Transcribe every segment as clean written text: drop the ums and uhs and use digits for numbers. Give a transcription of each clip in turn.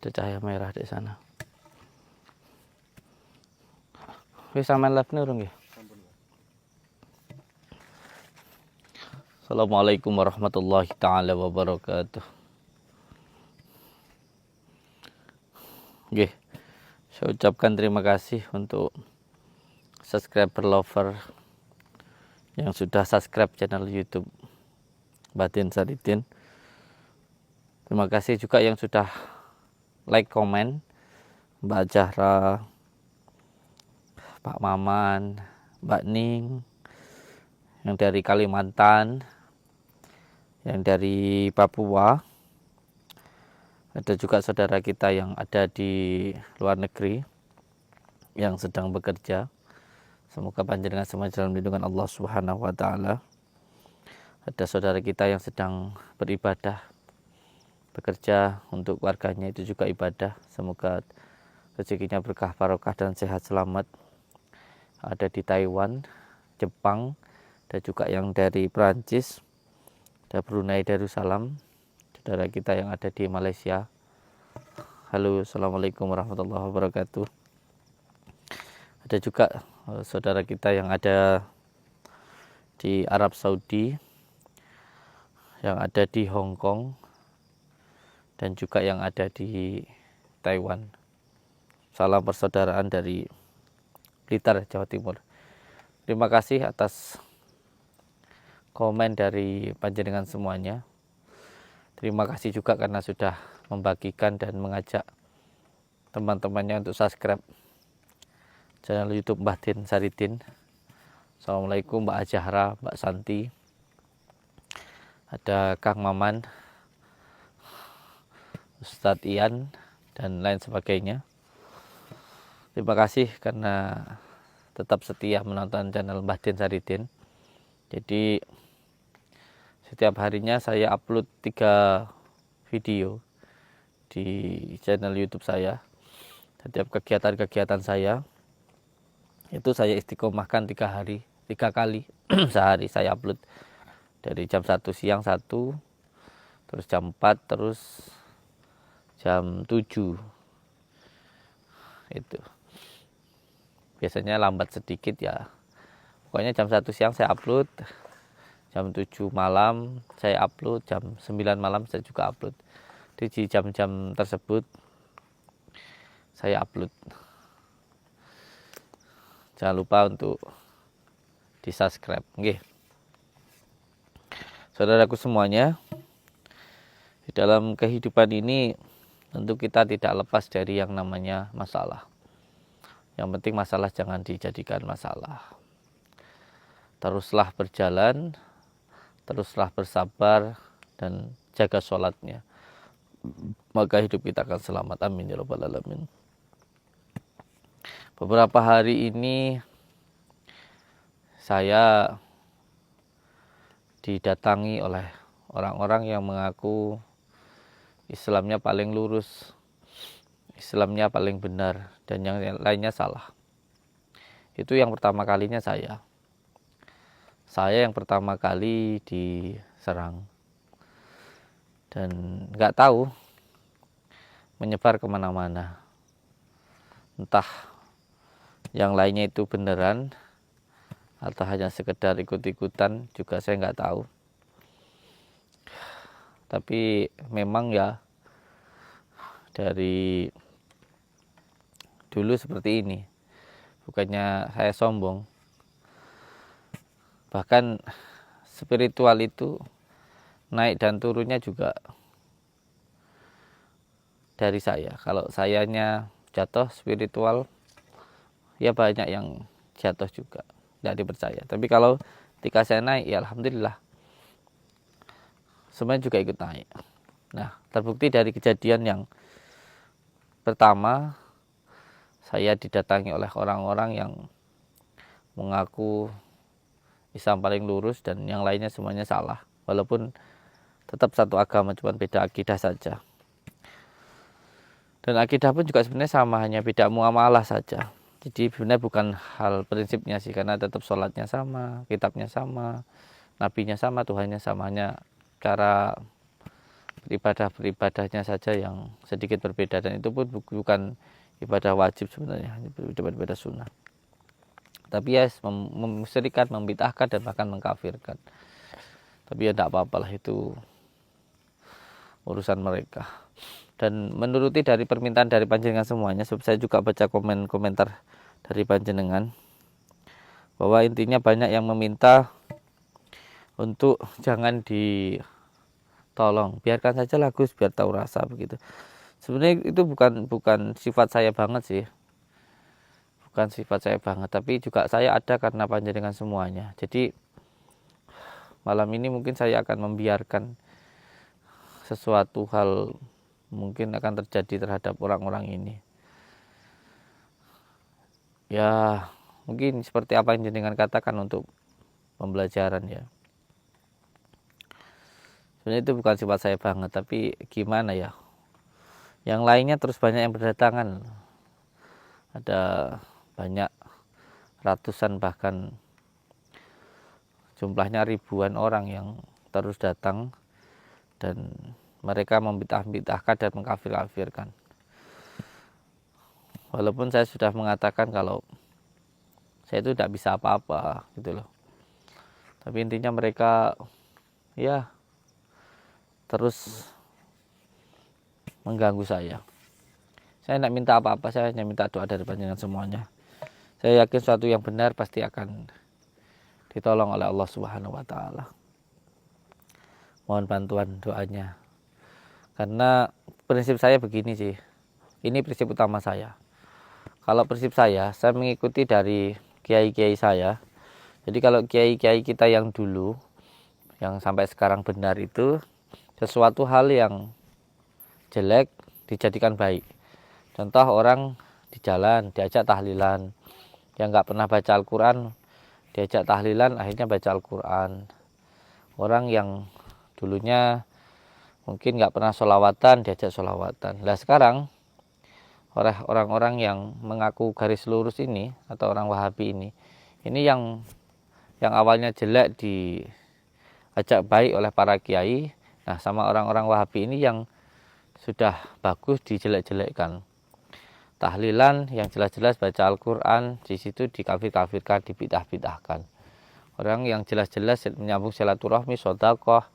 Ada cahaya merah di sana. Wis sampean live urung nggih? Assalamualaikum warahmatullahi taala wabarakatuh. Nggih. Saya ucapkan terima kasih untuk subscriber lover yang sudah subscribe channel YouTube Batin Saridin. Terima kasih juga yang sudah like, komen, Mbak Zahra, Pak Maman, Mbak Ning, yang dari Kalimantan, yang dari Papua. Ada juga saudara kita yang ada di luar negeri yang sedang bekerja. Semoga panjenengan semua dalam lindungan Allah Subhanahu wa taala. Ada saudara kita yang sedang beribadah, bekerja untuk keluarganya, itu juga ibadah. Semoga rezekinya berkah, barokah dan sehat selamat. Ada di Taiwan, Jepang, dan juga yang dari Perancis, ada Brunei Darussalam, saudara kita yang ada di Malaysia. Halo, assalamualaikum warahmatullahi wabarakatuh. Ada juga saudara kita yang ada di Arab Saudi, yang ada di Hong Kong, dan juga yang ada di Taiwan. Salam persaudaraan dari Blitar, Jawa Timur. Terima kasih atas komen dari panjenengan semuanya. Terima kasih juga karena sudah membagikan dan mengajak teman-temannya untuk subscribe channel YouTube Batin Saridin. Assalamualaikum Mbak Zahra, Mbak Santi, ada Kang Maman, Ustadz Ian, dan lain sebagainya. Terima kasih karena tetap setia menonton channel Batin Saridin. Jadi setiap harinya saya upload 3 video di channel YouTube saya. Setiap kegiatan-kegiatan saya itu saya istiqomahkan 3 kali sehari saya upload. Dari jam 1 siang 1, terus jam 4, terus jam 7. Itu biasanya lambat sedikit ya. Pokoknya jam 1 siang saya upload, jam 7 malam saya upload, jam 9 malam saya juga upload. Di jam-jam tersebut saya upload. Jangan lupa untuk di-subscribe. Nggih. Saudaraku semuanya, di dalam kehidupan ini tentu kita tidak lepas dari yang namanya masalah. Yang penting masalah jangan dijadikan masalah. Teruslah berjalan, teruslah bersabar, dan jaga sholatnya. Maka hidup kita akan selamat. Amin ya rabbal alamin. Beberapa hari ini saya didatangi oleh orang-orang yang mengaku Islamnya paling lurus, Islamnya paling benar, dan yang lainnya salah. Itu yang pertama kalinya saya. Saya yang pertama kali diserang. Dan nggak tahu menyebar kemana-mana. Entah yang lainnya itu beneran atau hanya sekedar ikut-ikutan, juga saya nggak tahu. Tapi memang ya dari dulu seperti ini. Bukannya saya sombong. Bahkan spiritual itu naik dan turunnya juga dari saya. Kalau sayanya jatuh spiritual, ya banyak yang jatuh juga, tidak dipercaya. Tapi kalau ketika saya naik, ya alhamdulillah, semuanya juga ikut naik. Nah, terbukti dari kejadian yang pertama, saya didatangi oleh orang-orang yang mengaku Islam paling lurus dan yang lainnya semuanya salah. Walaupun tetap satu agama, cuma beda akidah saja. Dan akidah pun juga sebenarnya sama, hanya beda muamalah saja. Jadi sebenarnya bukan hal prinsipnya sih, karena tetap sholatnya sama, kitabnya sama, nabinya sama, Tuhannya sama, hanya cara beribadahnya saja yang sedikit berbeda, dan itu pun bukan ibadah wajib sebenarnya, ibadah sunnah. Tapi ya memusyrikan, membid'ahkan dan bahkan mengkafirkan. Tapi ya tidak apa-apalah, itu urusan mereka. Dan menuruti dari permintaan dari panjenengan semuanya, sebab saya juga baca komentar dari panjenengan bahwa intinya banyak yang meminta untuk jangan ditolong, biarkan saja Gus biar tahu rasa begitu. Sebenarnya itu bukan sifat saya banget sih. Bukan sifat saya banget, tapi juga saya ada karena panjenengan semuanya. Jadi malam ini mungkin saya akan membiarkan sesuatu hal mungkin akan terjadi terhadap orang-orang ini. Ya, mungkin seperti apa yang jenengan katakan untuk pembelajaran ya. Sebenarnya itu bukan sifat saya banget, tapi gimana ya. Yang lainnya terus banyak yang berdatangan. Ada banyak ratusan bahkan jumlahnya ribuan orang yang terus datang dan mereka membid'ahkan dan mengkafir-kafirkan. Walaupun saya sudah mengatakan kalau saya itu tidak bisa apa-apa gitu loh. Tapi intinya mereka ya terus mengganggu saya. Saya tidak minta apa-apa, saya hanya minta doa dari panjenengan semuanya. Saya yakin sesuatu yang benar pasti akan ditolong oleh Allah Subhanahu wa taala. Mohon bantuan doanya. Karena prinsip saya begini sih. Ini prinsip utama saya. Kalau prinsip saya mengikuti dari kiai-kiai saya. Jadi kalau kiai-kiai kita yang dulu, yang sampai sekarang benar itu, sesuatu hal yang jelek dijadikan baik. Contoh orang di jalan diajak tahlilan, yang nggak pernah baca Al-Quran diajak tahlilan, akhirnya baca Al-Quran. Orang yang dulunya mungkin nggak pernah sholawatan diajak sholawatan. Nah sekarang orang-orang yang mengaku garis lurus ini atau orang Wahabi ini yang awalnya jelek diajak baik oleh para kiai. Nah sama orang-orang Wahabi ini yang sudah bagus dijelek-jelekkan. Tahlilan yang jelas-jelas baca Al-Quran, di situ dikafir-kafirkan, dibid'ah-bid'ahkan. Orang yang jelas-jelas menyambung silaturahmi, sedekah,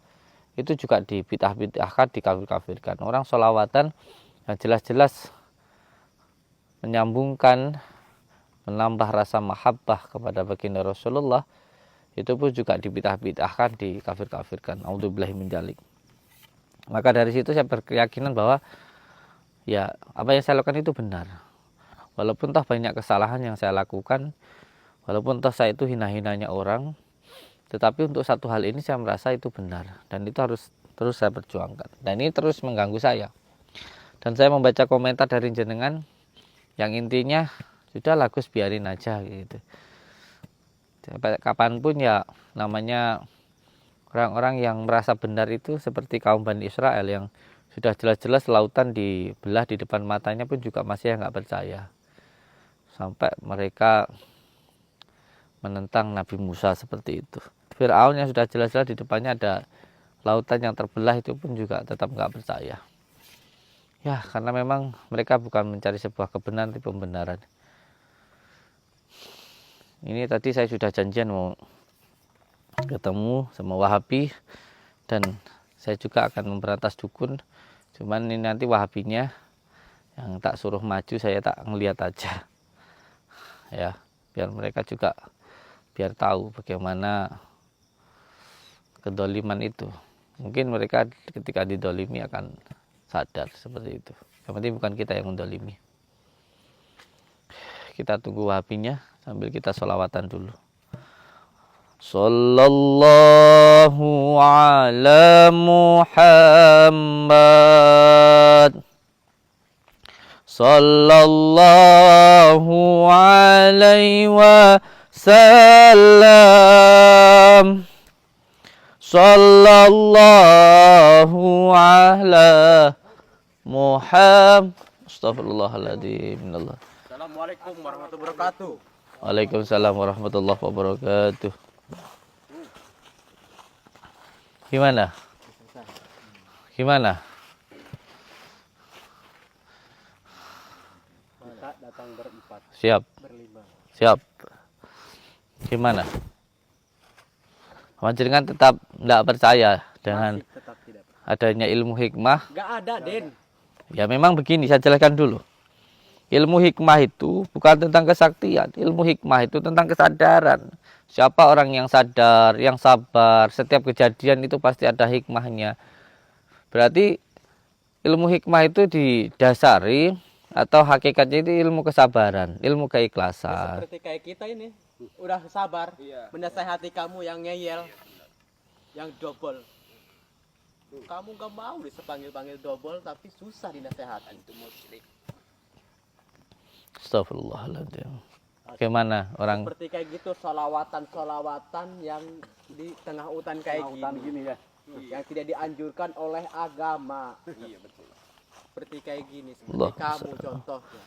itu juga dibid'ah-bid'ahkan, dikafir-kafirkan. Orang sholawatan yang jelas-jelas menyambungkan, menambah rasa mahabbah kepada baginda Rasulullah, itu pun juga dibid'ah-bid'ahkan, dikafir-kafirkan. A'udzubillahi min dzalik. Maka dari situ saya berkeyakinan bahwa ya apa yang saya lakukan itu benar. Walaupun toh banyak kesalahan yang saya lakukan, walaupun toh saya itu hina-hinanya orang, tetapi untuk satu hal ini saya merasa itu benar, dan itu harus terus saya perjuangkan. Dan ini terus mengganggu saya. Dan saya membaca komentar dari jenengan yang intinya sudah Gus biarin aja gitu. Kapanpun ya namanya orang-orang yang merasa benar itu seperti kaum Bani Israel yang sudah jelas-jelas lautan dibelah di depan matanya pun juga masih nggak percaya. Sampai mereka menentang Nabi Musa seperti itu. Fir'aun yang sudah jelas-jelas di depannya ada lautan yang terbelah itu pun juga tetap nggak percaya. Ya karena memang mereka bukan mencari sebuah kebenaran tapi pembenaran. Ini tadi saya sudah janjian mau ketemu sama Wahabi dan saya juga akan memberantas dukun. Cuman ini nanti Wahabinya yang tak suruh maju, saya tak ngelihat aja. Ya, biar mereka juga biar tahu bagaimana kedoliman itu. Mungkin mereka ketika didolimi akan sadar seperti itu. Yang penting bukan kita yang mendolimi. Kita tunggu Wahabinya sambil kita sholawatan dulu. Sallallahu ala Muhammad. Sallallahu alaihi wasallam. Sallallahu ala Muhammad. Astaghfirullahaladzim. Assalamualaikum warahmatullahi wabarakatuh. Waalaikumsalam warahmatullahi wabarakatuh. Gimana? Datang berempat, Siap. berlima. Siap. Gimana? Panjenengan tetap tidak percaya dengan Masih tetap tidak. adanya ilmu hikmah? Gak ada, Den. Ya memang begini, saya jelaskan dulu. Ilmu hikmah itu bukan tentang kesaktian. Ilmu hikmah itu tentang kesadaran. Siapa orang yang sadar, yang sabar, setiap kejadian itu pasti ada hikmahnya. Berarti ilmu hikmah itu didasari atau hakikatnya itu ilmu kesabaran, ilmu keikhlasan. Seperti kayak kita ini, udah sabar, menasehati kamu yang ngeyel, yang double. Kamu gak mau dipanggil-panggil double, tapi susah dinasehati. Itu musyrik. Astagfirullahaladzim. Bagaimana orang Seperti kayak gitu, solawatan yang di tengah hutan kayak gini ya. Yang tidak dianjurkan oleh agama. Iya betul. Seperti kayak gini, seperti Allah. kamu contohnya.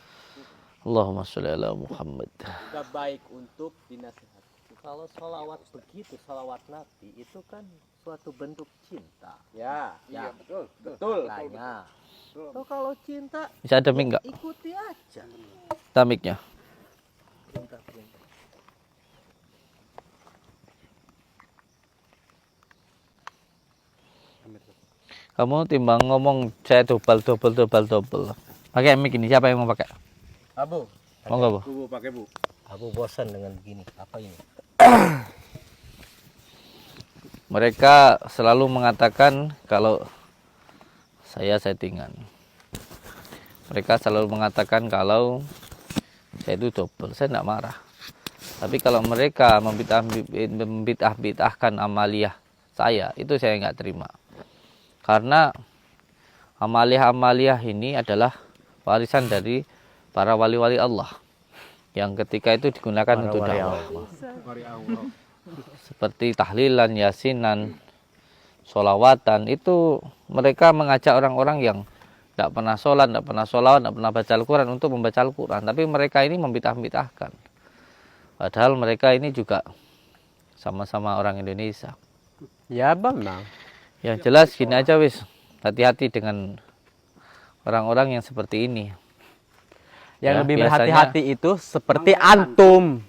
Allahumma sholli ala Muhammad. Gak baik untuk dinasehati. Kalau sholawat begitu, sholawat Nabi itu kan suatu bentuk cinta. Ya, Ya, betul, betul. Makanya, so, kalau cinta Bisa ada mic nggak? ikuti aja. Tamiknya. Cinta, cinta. Kamu timbang ngomong saya double. Pakai mic ini, siapa yang mau pakai? Abu, Monggo, Bu. Bu, pakai Bu. Aku bosan dengan begini. Apa ini? Mereka selalu mengatakan kalau saya settingan. Mereka selalu mengatakan kalau saya itu double. Saya tidak marah. Tapi kalau mereka membid'ah-bid'ahkan amaliyah saya, itu saya nggak terima. Karena amaliyah-amaliyah ini adalah warisan dari para wali-wali Allah. Yang ketika itu digunakan untuk dakwah. Seperti tahlilan, yasinan, sholawatan, itu mereka mengajak orang-orang yang tidak pernah sholat, tidak pernah sholawat, tidak pernah baca Al-Quran untuk membaca Al-Quran. Tapi mereka ini membid'ah-bid'ahkan. Padahal mereka ini juga sama-sama orang Indonesia. Ya, Bang. Yang jelas gini aja wis, hati-hati dengan orang-orang yang seperti ini. Yang Ya, lebih biasanya- berhati-hati itu seperti antum.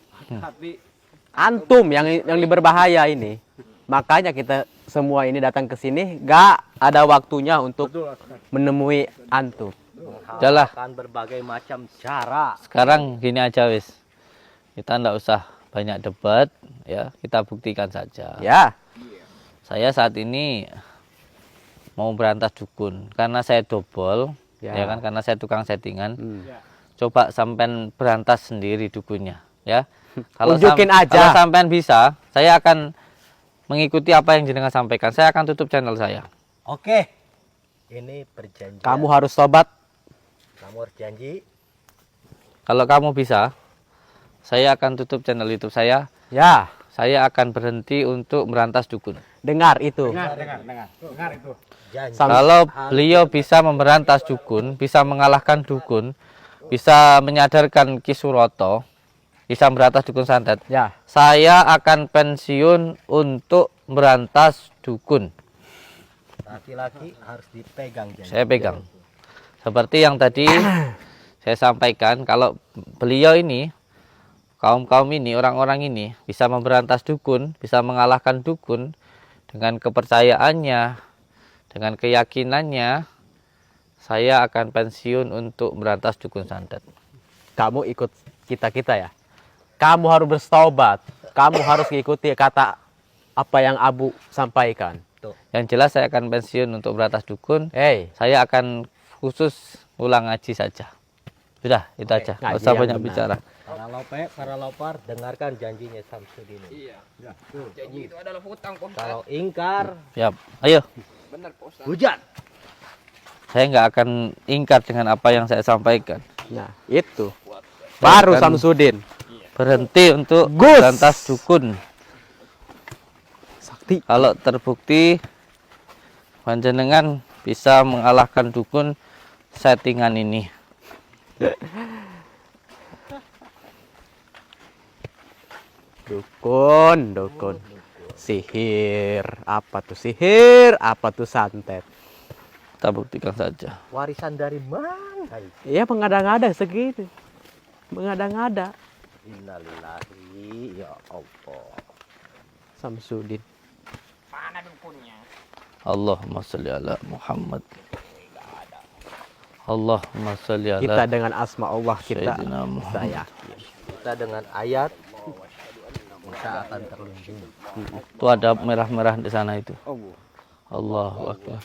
Antum yang berbahaya ini. Makanya kita semua ini datang ke sini gak ada waktunya untuk menemui antum. Udahlah, Akan berbagai macam cara. sekarang gini aja wis. Kita ndak usah banyak debat, ya. Kita buktikan saja. Ya, Saya saat ini mau berantas dukun karena saya double, Ya. ya kan? Karena saya tukang settingan. Coba sampean berantas sendiri dukunnya, ya. Tunjukin aja. Kalau sampean bisa, saya akan mengikuti apa yang jenengan sampaikan. Saya akan tutup channel saya. Oke. Ini perjanjian. kamu harus tobat. Kamu harus janji. Kalau kamu bisa, saya akan tutup channel YouTube saya. Ya, Saya akan berhenti untuk merantas dukun. dengar itu. Janji. Kalau beliau bisa memberantas dukun, bisa mengalahkan dukun, bisa menyadarkan Ki Suroto, bisa memberantas dukun santet, Ya, saya akan pensiun untuk merantas dukun. Laki-laki harus dipegang janji. Saya pegang. Seperti yang tadi saya sampaikan, kalau beliau ini, kaum-kaum ini, orang-orang ini bisa memberantas dukun, bisa mengalahkan dukun dengan kepercayaannya, dengan keyakinannya, saya akan pensiun untuk merantas dukun santet. kamu ikut kita ya. Kamu harus bertobat. Kamu harus mengikuti kata apa yang Abu sampaikan. Yang jelas saya akan pensiun untuk berantas dukun. Hey, Saya akan khusus ulang ngaji saja. Sudah, itu aja. Nggak ngaji usah yang banyak benar. bicara. Para lapar, dengarkan janjinya Samsudin. Iya. Janji itu adalah hutang, Pak. Kalau ingkar, Siap. Ayo. Benar, Pak Ustaz. hujan. Saya nggak akan ingkar dengan apa yang saya sampaikan. nah itu. Baru akan Samsudin. Berhenti untuk Gus. berantas dukun. Sakti. Kalau terbukti panjenengan bisa mengalahkan dukun settingan ini. Dukun. Sihir. Apa tuh sihir? Apa tuh santet? Kita buktikan saja. Warisan dari mana? Iya, mengada-ngada segitu. mengada-ngada. Innalillahi ya Allah. Samsudin. Mana dukunnya? Allahumma sholli ala Muhammad. Allahumma sholli ala Kita dengan asma Allah kita Sayyidina Muhammad. saya. Kita dengan ayat kita akan terlindung. Itu ada merah-merah di sana itu. Allahu Akbar.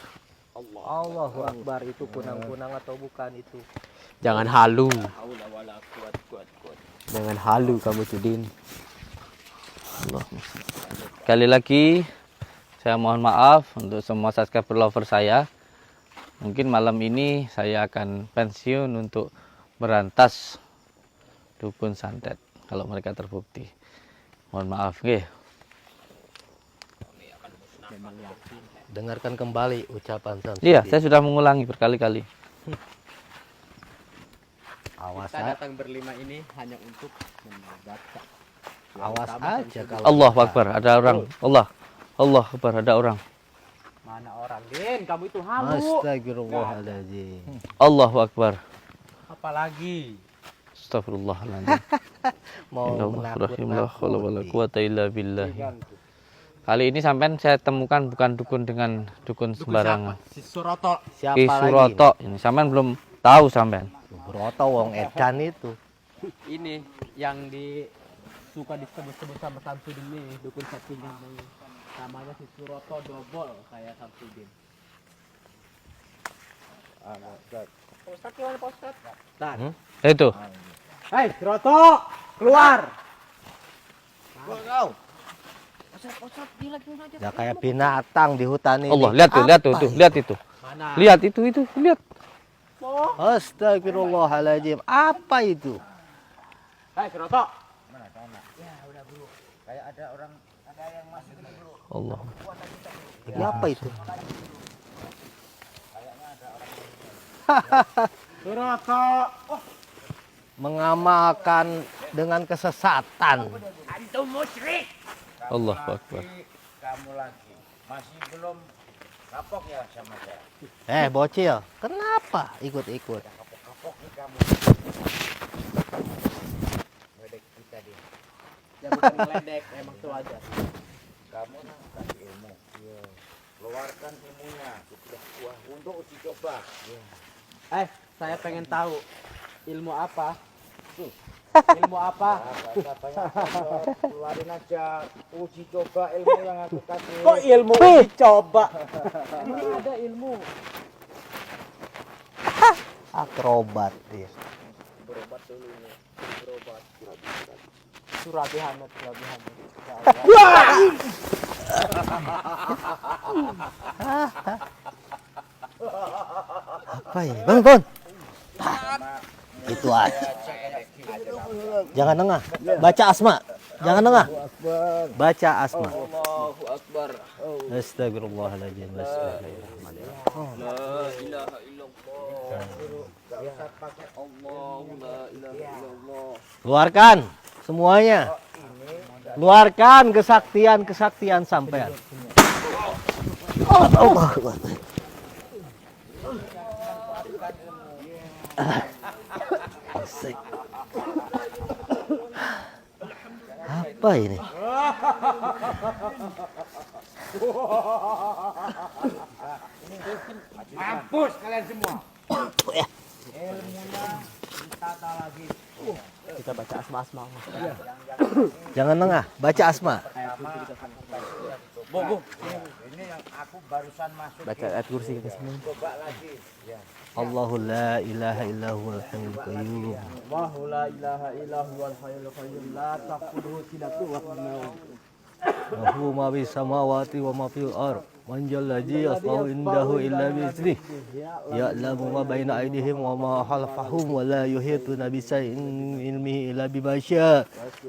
Allahu Akbar, itu kunang-kunang atau bukan itu? Jangan halu. Jangan halu kamu Cudin. Allahumma sholli. Sekali lagi saya mohon maaf untuk semua subscriber lover saya. Mungkin malam ini saya akan pensiun untuk berantas dukun santet kalau mereka terbukti. Mohon maaf, nggih. Dengarkan kembali ucapan Samsudin. Iya, saya sudah mengulangi berkali-kali. Awas, Kita datang berlima ini hanya untuk membaca. awas aja kalau Allah Akbar, ada orang. Allah Akbar, ada orang. Mana orang, Din? Kamu itu halu. Astagfirullahaladzim. Allahu Akbar. Apalagi? Astagfirullahaladzim. Mau Bismillahirrahmanirrahim. Kali ini sampean saya temukan bukan dukun dengan dukun sembarangan. Si Suroto. Siapa Ki lagi? Suroto ini sampean belum tahu sampean. Suroto wong edan itu. Ini yang suka disebut-sebut sama Samsudin ini, dukun settingan ini. Namanya si Suroto double kayak Samsudin. Ustaz gimana Pak Ustaz? Itu. Hei, Suroto, keluar. Ustaz dia lagi aja. Ya kayak binatang di hutan ini. Allah, lihat tuh, lihat tuh, tuh, lihat itu. Mana? Lihat itu, lihat. Astagfirullahaladzim. Apa itu? Hei, Suroto. Allah. Ini apa itu? Suroto. Mengamalkan dengan kesesatan. Antum musyrik. Allah Akbar. Kamu lagi masih belum kapok ya sama saya. Bocil, kenapa ikut-ikut? Kapok nih kamu. Wedek kita dia. Ya bukan ngeledek, emang tuh aja. Kamu kasih ilmu. Keluarkan ilmunya. Sudah kuah untuk uji coba. Saya pengen tahu ilmu apa? Ilmu apa? Keluarin aja uji coba ilmu yang aku kasih. Kok ilmu dicoba? Ini ada ilmu. Akrobat dia. Berobat dulu ini. Berobat. Surabi Hamid, Surabi Hamid. Apa ini? Bangun. Itu aja. Jangan nengah. Baca asma. Jangan nengah. Baca asma. Allahu Akbar. Astagfirullahaladzim. Bismillahirrahmanirrahim. La ilaha illallah. Allahu la ilaha illallah. Keluarkan semuanya. Keluarkan kesaktian sampean. Allah. Asik. Apa ini? Mampus kalian semua. Kita baca asma-asma. Jangan nengah, baca asma. Ini yang aku barusan masuk. Baca ayat kursi kita semua. Coba lagi. Allahu la ilaha illa huwal hayyul qayyum. Allahu la ilaha illa huwal hayyul qayyum la ta'khudhuhu sinatun wa nawm. Lahu ma bis samawati wa ma fil ard. Man jallazi yasma'u indahu illa bi idznih. Ya'lamu ma baina aydihim wa ma khalfahum wa la yuhituna bi shay'in min ilmihi illa bima syaa.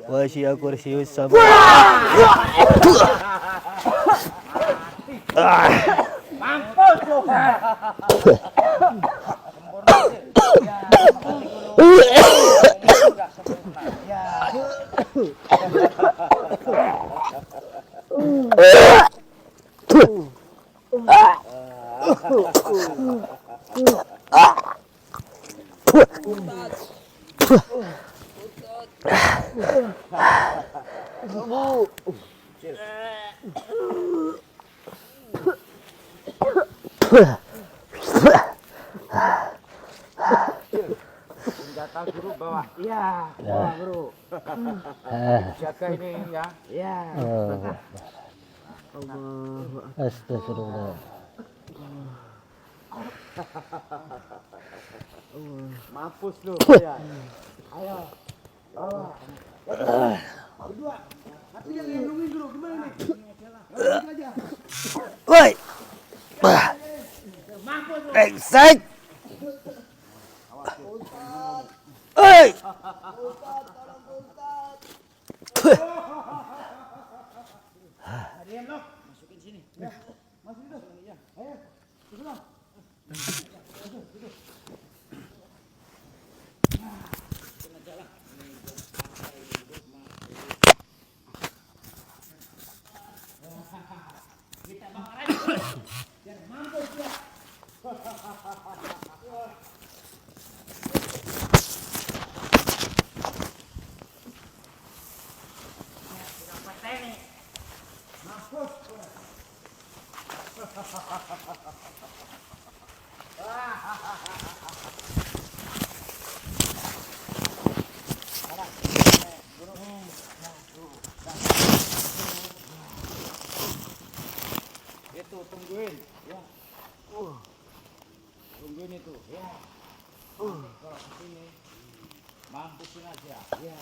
Wa syi'a kursiyyus samawati. Senjata guru bawa. Iya, bawa guru. Jaga ini ya. Iya. Astagfirullah. Mampus lu ya. Ayo. Woi. Brengsek. Oi. Itu tungguin ya. Tungguin itu ya. Kalau kesini mampusin aja ya.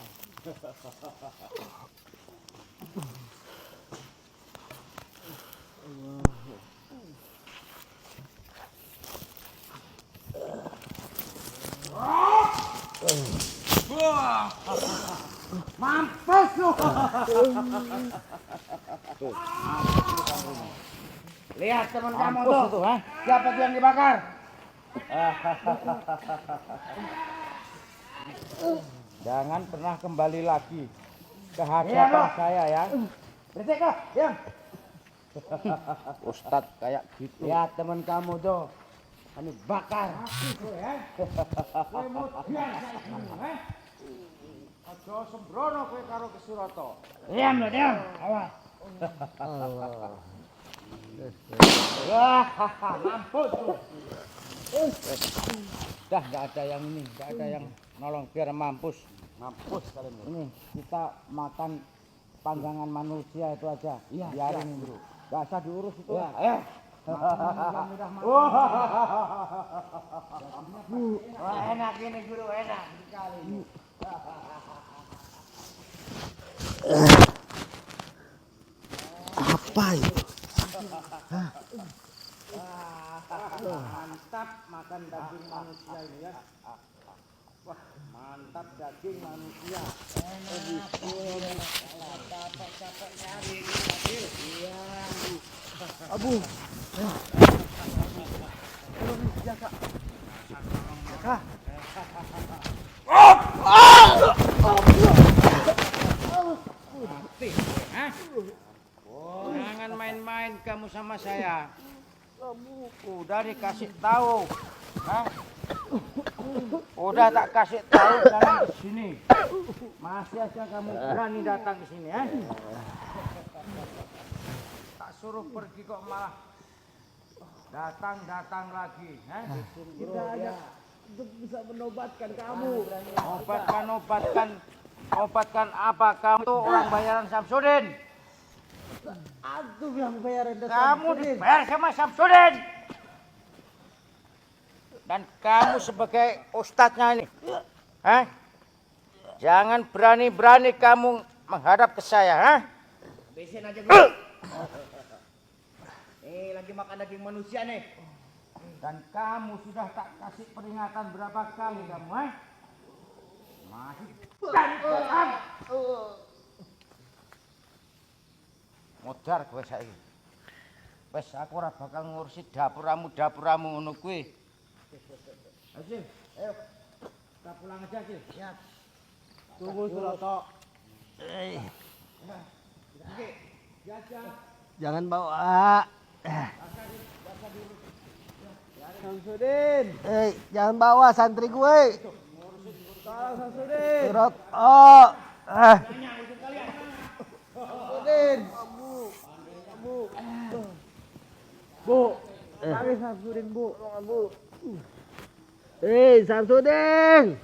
Mampus lu. Lihat teman kamu tuh, siapa tuh yang dibakar? Jangan pernah kembali lagi ke hadapan saya ya. Bersih kok, diam. Ustadz kayak gitu. Lihat teman kamu tuh, ini bakar. Aja sembrono kowe karo Kesuroto. Diam lo, diam. Awas. Wah, mampus tuh. Dah nggak ada yang ini, nggak ada yang nolong biar mampus. Mampus kalian. Ini kita makan panggangan manusia itu aja. Iya, biarin bro. Nggak usah diurus itu. Ya, Wah, enak ini guru, enak sekali. Apa itu? Mantap makan daging manusia ini ya. Wah, mantap daging manusia. Capek-capek nyari mobil. Iya. Abu. Jangan main-main kamu sama saya. Udah dikasih tahu. Udah tak kasih tahu jangan ke sini. Masih aja kamu berani datang ke sini, Tak suruh pergi kok malah datang lagi, Kita hanya untuk bisa menobatkan kamu. Obatkan apa? Kamu tuh orang bayaran Samsudin. Aku yang bayaran Kamu dibayar sama Samsudin. Dan kamu sebagai ustadznya ini, jangan berani-berani kamu menghadap ke saya, Besin aja gue. Lagi makan daging manusia nih. Dan kamu sudah tak kasih peringatan berapa kali kamu, Masih dan modar gue saiki. Wes aku ora bakal ngurusi dapuramu ngono kuwi. Ayo, kita pulang aja, Cil. Siap. Tunggu Suroto. Jangan bawa. Samsudin. Jangan bawa santri gue. Tolong Samsudin. Surat. Samsudin. Bu. Kami Samsudin, Bu. Tolong, Bu. Samsudin.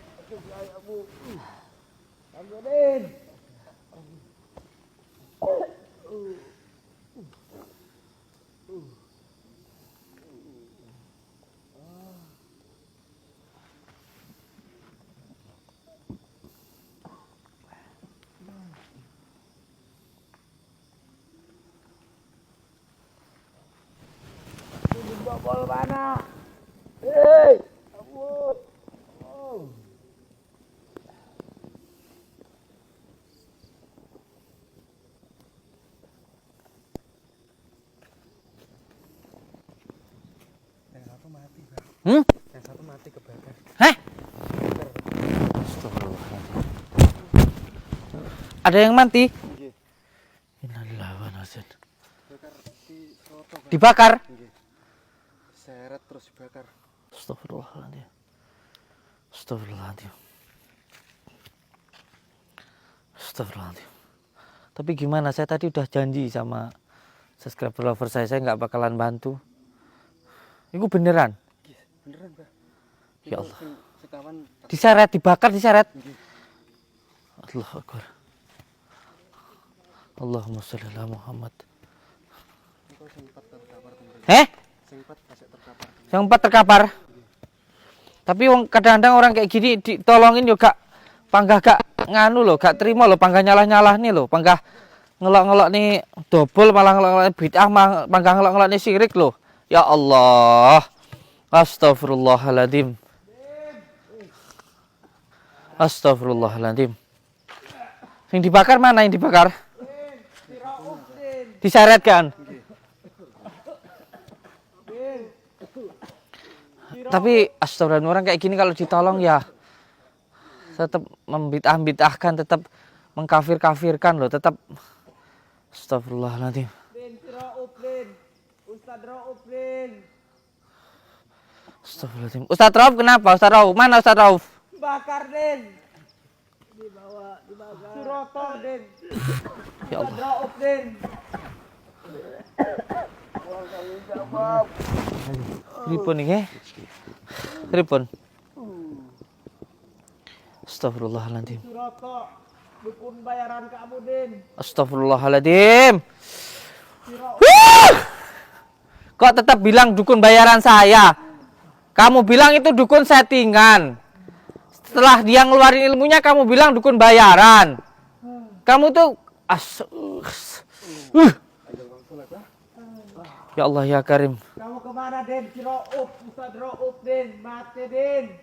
Bobol mana? Hei, ampun. Oh. Hmm? Yang satu mati kebakar. Hah? Astagfirullahaladzim. Ada yang mati? Nggih. Innalillahi wa inna ilaihi raji'un. Bakar di soto, Pak. Dibakar? Nggih. Seret terus dibakar. Astagfirullahaladzim. Astagfirullahaladzim. Astagfirullahaladzim. Tapi gimana, saya tadi udah janji sama subscriber lover saya nggak bakalan bantu. Itu beneran? Nggih, beneran, Pak. Ya Allah. Sekawan Diseret, dibakar, diseret. nggih. Allahu Akbar. Allahumma sholli ala Muhammad. Engko sing 4 terkapar temen. Sing 4 kasih terkapar. Yang 4 terkapar. Tapi kadang-kadang orang kayak gini ditolongin juga panggah gak nganu loh, gak terima loh, panggah nyalah-nyalah nih loh, panggah ngelok-ngelok nih double, malah ngelok-ngelok bid'ah, panggah ngelok-ngelok nih syirik loh. Ya Allah. Astagfirullahaladzim. Astagfirullahaladzim. Yang dibakar mana yang dibakar? Diseret kan? Tapi astagfirullah, orang kayak gini kalau ditolong ya tetap membid'ah-bid'ahkan, tetap mengkafir-kafirkan loh, tetap astagfirullahaladzim. Astagfirullahaladzim. Ustadz Rauf kenapa? Ustadz Rauf, mana Ustadz Rauf? Bakar, Den. Dibakar. Suroto, Den. Ya Allah. Rauf, Den. Pripun iki? Pripun? Astagfirullahaladzim. Suroto. Dukun bayaran kamu, Den. Astagfirullahaladzim. Huh! Kok tetap bilang dukun bayaran saya? Kamu bilang itu dukun settingan. Setelah dia ngeluarin ilmunya, kamu bilang dukun bayaran. Kamu tuh Ya Allah ya Karim. Kamu kemana, Den? Si Rauf, Ustadz Rauf, Den. Mati, Den.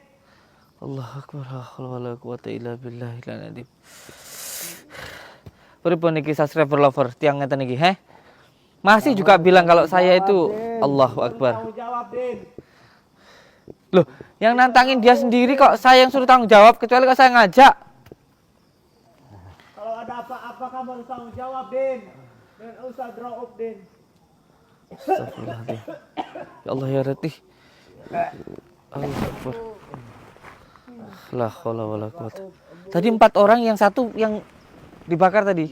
Allahu Akbar. La haula wala quwata illa billahil azim. Pripun niki subscriber lover tiang ngeten niki, he? Masih juga bilang kalau saya itu Allahu Akbar. Tanggung jawab, Den. Loh, yang nantangin dia sendiri kok saya yang suruh tanggung jawab, kecuali kalau saya ngajak. Kalau ada apa-apa kamu harus tanggung jawab, Den. Dan Ustadz Rauf, Den. Astagfirullahaladzim. Ya Allah ya Ratih. Allahu Akbar. La haula wala quwata. Tadi 4 orang, yang 1 yang dibakar tadi.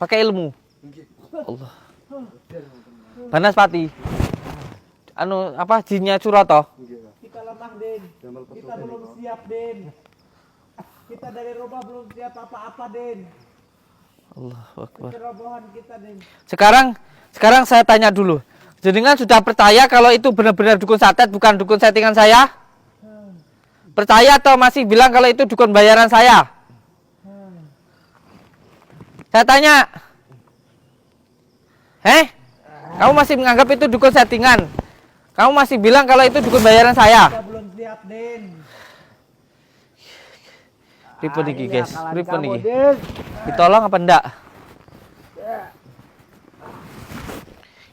Pakai ilmu. Allah. Banaspati. Anu apa jinnya Suroto? Kita lemah, Den. Kita belum siap, Den. Kita dari rumah belum siap apa-apa, Den. Allahu Akbar. Kerobohan kita, Den. Sekarang saya tanya dulu. Jenengan sudah percaya kalau itu benar-benar dukun santet, bukan dukun settingan saya? Percaya atau masih bilang kalau itu dukun bayaran saya? Saya tanya. Kamu masih menganggap itu dukun settingan? Kamu masih bilang kalau itu dukun bayaran saya? Kita belum siap, Den. Pripun iki, guys? Pripun iki? Den. Ditolong apa enggak?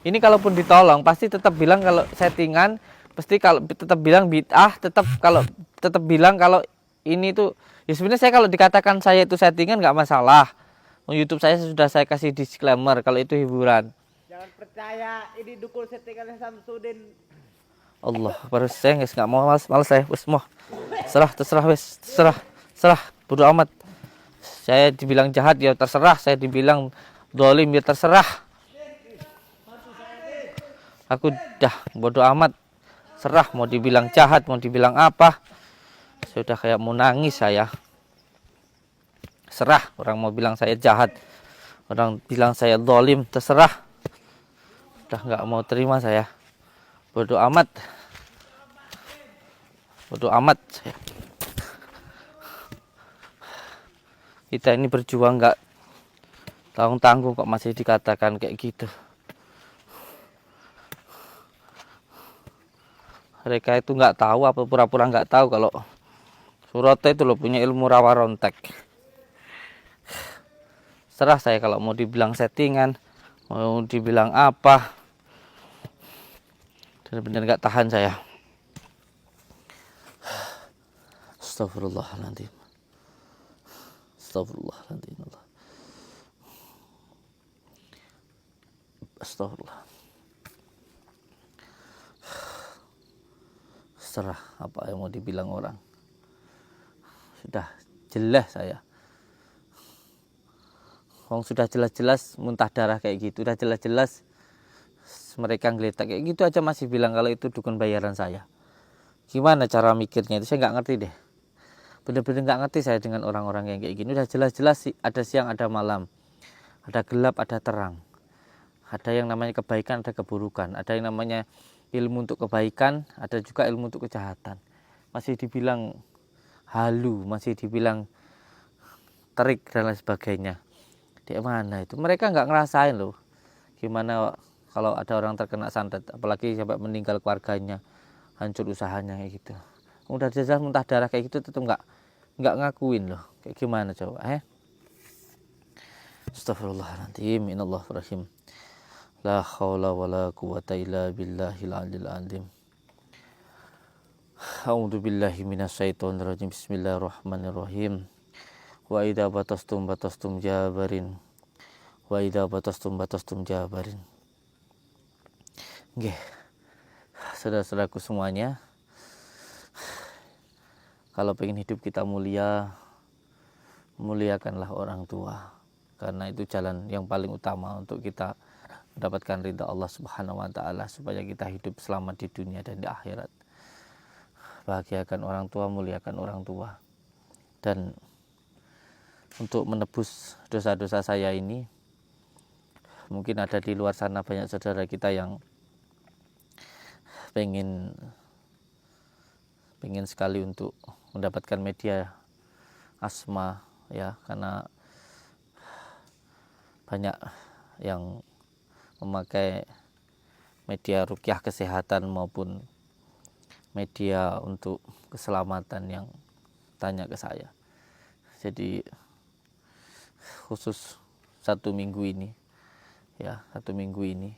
Ini kalaupun ditolong pasti tetap bilang kalau settingan, pasti kalau tetap bilang bid'ah, tetap bilang kalau ini tuh ya sebenarnya saya kalau dikatakan saya itu settingan nggak masalah. YouTube saya sudah saya kasih disclaimer kalau itu hiburan. Jangan percaya ini dukun settingannya Samsudin. Allah, baru saya nggak mau, malas saya, wes mau terserah wes, terserah, bodo amat. Saya dibilang jahat ya terserah, saya dibilang dolim ya terserah. Aku dah bodo amat, serah mau dibilang jahat, mau dibilang apa. Saya udah kayak mau nangis saya. Serah orang mau bilang saya jahat, orang bilang saya zalim, terserah. Udah nggak mau terima saya. Bodoh amat. Bodoh amat saya. Kita ini berjuang nggak tanggung-tanggung kok masih dikatakan kayak gitu. Mereka itu nggak tahu apa pura-pura nggak tahu kalau Surata itu loh punya ilmu rawa rontek. Serah saya kalau mau dibilang settingan, mau dibilang apa. Benar-benar nggak tahan saya. Astagfirullahaladzim. Astagfirullahaladzim. Astagfirullah. Serah apa yang mau dibilang orang. Sudah jelas saya. Sudah jelas-jelas muntah darah kayak gitu. Sudah jelas-jelas mereka ngeletak kayak gitu aja masih bilang kalau itu dukun bayaran saya. Gimana cara mikirnya itu saya nggak ngerti deh. Bener-bener nggak ngerti saya dengan orang-orang yang kayak gini. Udah jelas-jelas sih ada siang ada malam, ada gelap ada terang, ada yang namanya kebaikan ada keburukan, ada yang namanya ilmu untuk kebaikan, ada juga ilmu untuk kejahatan. Masih dibilang halu, masih dibilang terik dan lain sebagainya. Di mana itu? Mereka nggak ngerasain loh. Gimana kalau ada orang terkena santet, apalagi sampai meninggal keluarganya, hancur usahanya kayak gitu. Udah jelas muntah darah kayak gitu tetap nggak ngakuin loh. Kayak gimana coba? Astagfirullahaladzim. Innallaha rahim. La haula wala quwata illa billahil aliyil azim. A'udzu billahi minasyaitonir rajim. Bismillahirrahmanirrahim. Wa idza batastum jabarin. Wa idza batastum jabarin. Nggih. Saudara-saudaraku semuanya, kalau pengen hidup kita mulia, muliakanlah orang tua. Karena itu jalan yang paling utama untuk kita mendapatkan ridha Allah Subhanahu wa taala supaya kita hidup selamat di dunia dan di akhirat. Bahagiakan orang tua, muliakan orang tua. Dan untuk menebus dosa-dosa saya ini, mungkin ada di luar sana banyak saudara kita yang pengen sekali untuk mendapatkan media asma ya, karena banyak yang memakai media rukyah kesehatan maupun media untuk keselamatan yang tanya ke saya. Jadi khusus 1 minggu ini ya, 1 minggu ini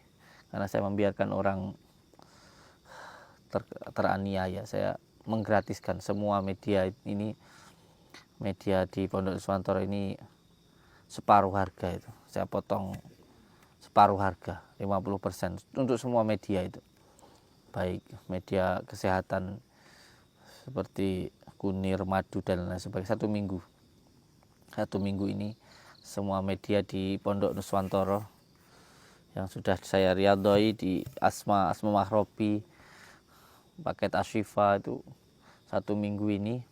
karena saya membiarkan orang teraniaya, saya menggratiskan semua media ini, media di Pondok Nuswantoro ini separuh harga itu. Saya potong separuh harga, 50% untuk semua media itu. Baik media kesehatan seperti Kunir, Madu dan lain sebagainya. 1 minggu. 1 minggu ini semua media di Pondok Nuswantoro yang sudah saya riyadhoi di Asma Mahrobi, paket Ashifa itu 1 minggu ini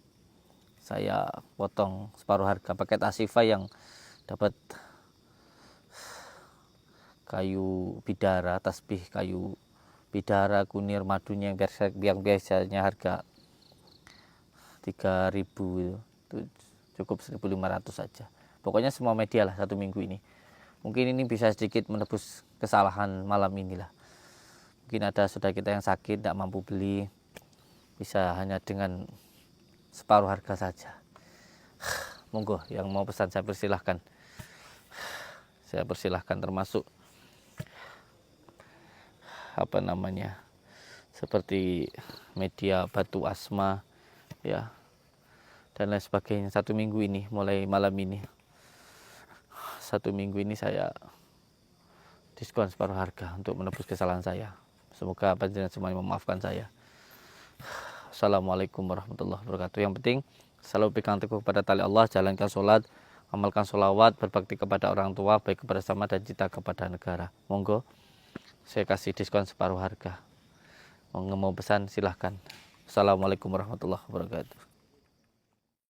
saya potong separuh harga. Paket Ashifa yang dapat kayu bidara, tasbih kayu bidara, kunir, madunya yang biasanya harga 3.000 itu cukup 1.500 saja. Pokoknya semua media lah 1 minggu ini. Mungkin ini bisa sedikit menebus kesalahan malam inilah. Mungkin ada saudara kita yang sakit, tidak mampu beli, bisa hanya dengan separuh harga saja. Monggo yang mau pesan saya persilahkan. Saya persilahkan, termasuk apa namanya, seperti media batu asma ya dan lain sebagainya. 1 minggu ini mulai malam ini, 1 minggu ini saya diskon separuh harga untuk menebus kesalahan saya. Semoga panjenengan semuanya memaafkan saya. Assalamualaikum warahmatullahi wabarakatuh. Yang penting selalu pegang teguh kepada tali Allah, jalankan sholat, amalkan sholawat, berbakti kepada orang tua, baik kepada sama dan cinta kepada negara. Monggo saya kasih diskon separuh harga. Mau pesan silahkan. Assalamualaikum warahmatullahi wabarakatuh.